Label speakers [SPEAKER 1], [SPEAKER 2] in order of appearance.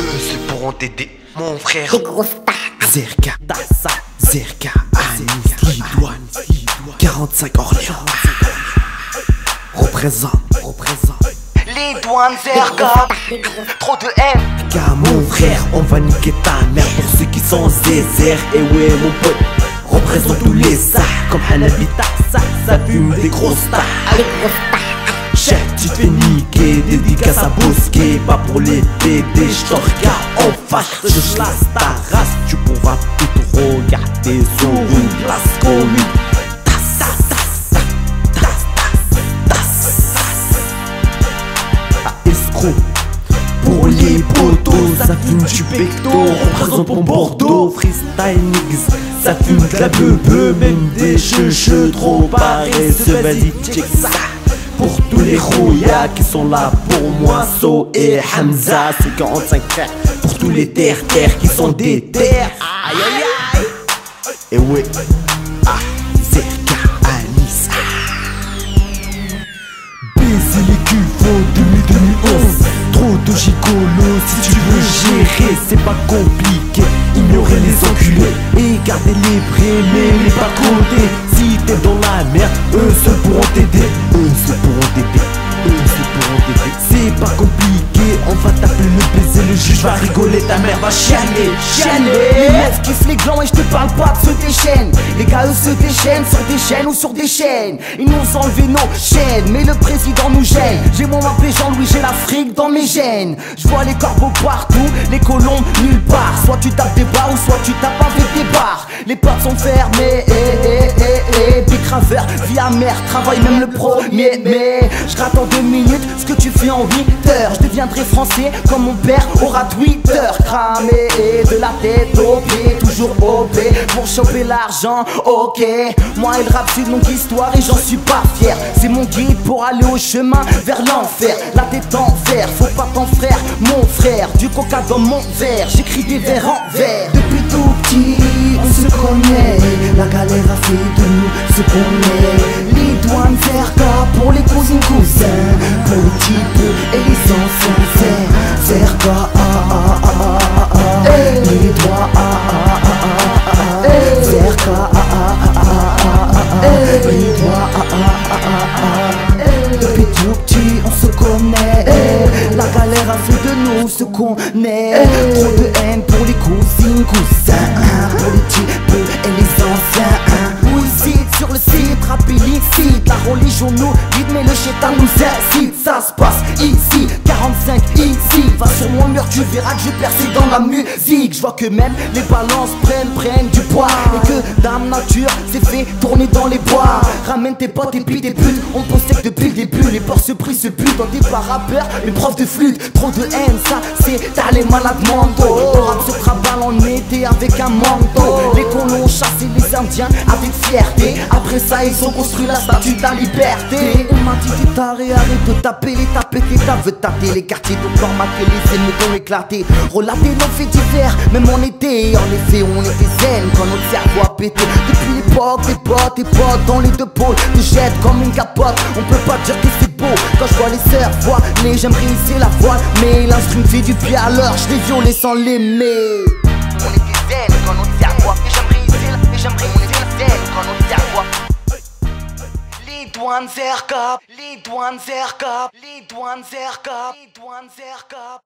[SPEAKER 1] Eux se pourront t'aider, mon frère.
[SPEAKER 2] Zerka, Anis, Lidouane, 45 Orléans. Représente.
[SPEAKER 1] Les douanes Zerka, trop de haine.
[SPEAKER 2] Car mon frère, on va niquer ta mère pour ceux qui sont zézères. Et ouais mon pote, représente tous les sacs. Comme Hanabita, ça fume des grosses stars. Chef, tu te fais niquer, dédicace à Bosquet. Pas pour les bébés, j'te regarde en face. Je classe ta race, tu pourras plus te regarder sur une place commune. Escroc, pour les potos, ça fume du pecto. Représente pour Bordeaux, freestyle niggas, ça fume de la beuh, même des cheveux trop paresseux. Vas-y, check ça. Pour tous les rouillas qui sont là pour moi, So et Hamza, c'est 45 frères. Pour tous les terres qui sont des terres. Aïe aïe aïe. Et ouais, Zerka, Anis. Baiser les culs font 2011. Trop de gigolos, si tu veux gérer, c'est pas compliqué. Ignorer les enculés et garder les vrais, mais les pas côtés. Si t'es dans la merde, eux se pourront t'aider. C'est pas compliqué, on va taper le baiser, le juge va rigoler, ta mère va chialer.
[SPEAKER 3] Les meufs kiffent les glands et je te parle pas de ceux des chaînes. Les gars eux se déchaînent sur des chaînes ou sur des chaînes. Ils nous ont enlevé nos chaînes, mais le président nous gêne. J'ai mon appelé Jean-Louis, j'ai l'Afrique dans mes gènes. Je vois les corbeaux partout, les colombes nulle part. Soit tu tapes des bars ou soit tu tapes avec des bars. Les portes sont fermées, Big Raver, vie amère, travaille même le premier. Mais je rate en 2 minutes ce que tu fais en 8 heures. Je deviendrai français comme mon père aura Twitter. Cramé de la tête aux pieds, toujours OP pour choper l'argent, ok. Moi et le rap c'est une longue histoire et j'en suis pas fier. C'est mon guide pour aller au chemin vers l'enfer. La tête en verre, faut pas t'en frère, mon frère. Du coca dans mon verre, j'écris des vers en verre. Depuis tout petit, on se connaît. La galère a fait de nous ce qu'on est. Les douanes Zerka pour les cousines cousins, pour les petits peu et les anciens Zerka, les doigts, Zerka, les doigts. Depuis tout petit on se connaît. La galère a fait de nous ce qu'on est. Trop de haine pour les cousines cousins, pour les petits peu et les anciens. Sur le site, rap illicite, la religion nous guide mais le chétan nous incite. Ça se passe ici, 45 ici. Va sur mon mur, tu verras que j'ai percé dans la musique. Je vois que même les balances prennent du poids. Et que Dame Nature s'est fait tourner dans les bois. Ramène tes potes et puis tes putes, on pose sec depuis le début. Les porcs se prient, se butent dans des bars rappeurs, les profs de flûte. Trop de haine, ça c'est t'as les malades mentaux. Le rap se travaille en été avec un manteau. Les colons ont chassé les indiens avec fierté. Après ça ils ont construit la statue de la liberté. On m'a dit t'es taré, arrête de taper les tapettes. T'as veut tâter les quartiers de format que les ennemis ont éclaté. Relater nos faits divers, même en été. En effet on était zen quand notre cerveau a pété. Depuis l'époque des potes dans les deux pôles te jettent comme une capote. On peut pas dire que c'est beau quand je vois les sœurs voilées. J'aimerais hisser la voile mais l'instru me fait du pied alors je l'ai violé sans l'aimer. On était zen quand notre cerveau. Et j'aimerais hisser la zen quand notre cerveau. Les douanes Zerka, les douanes Zerka, les douanes Zerka, les douanes Zerka.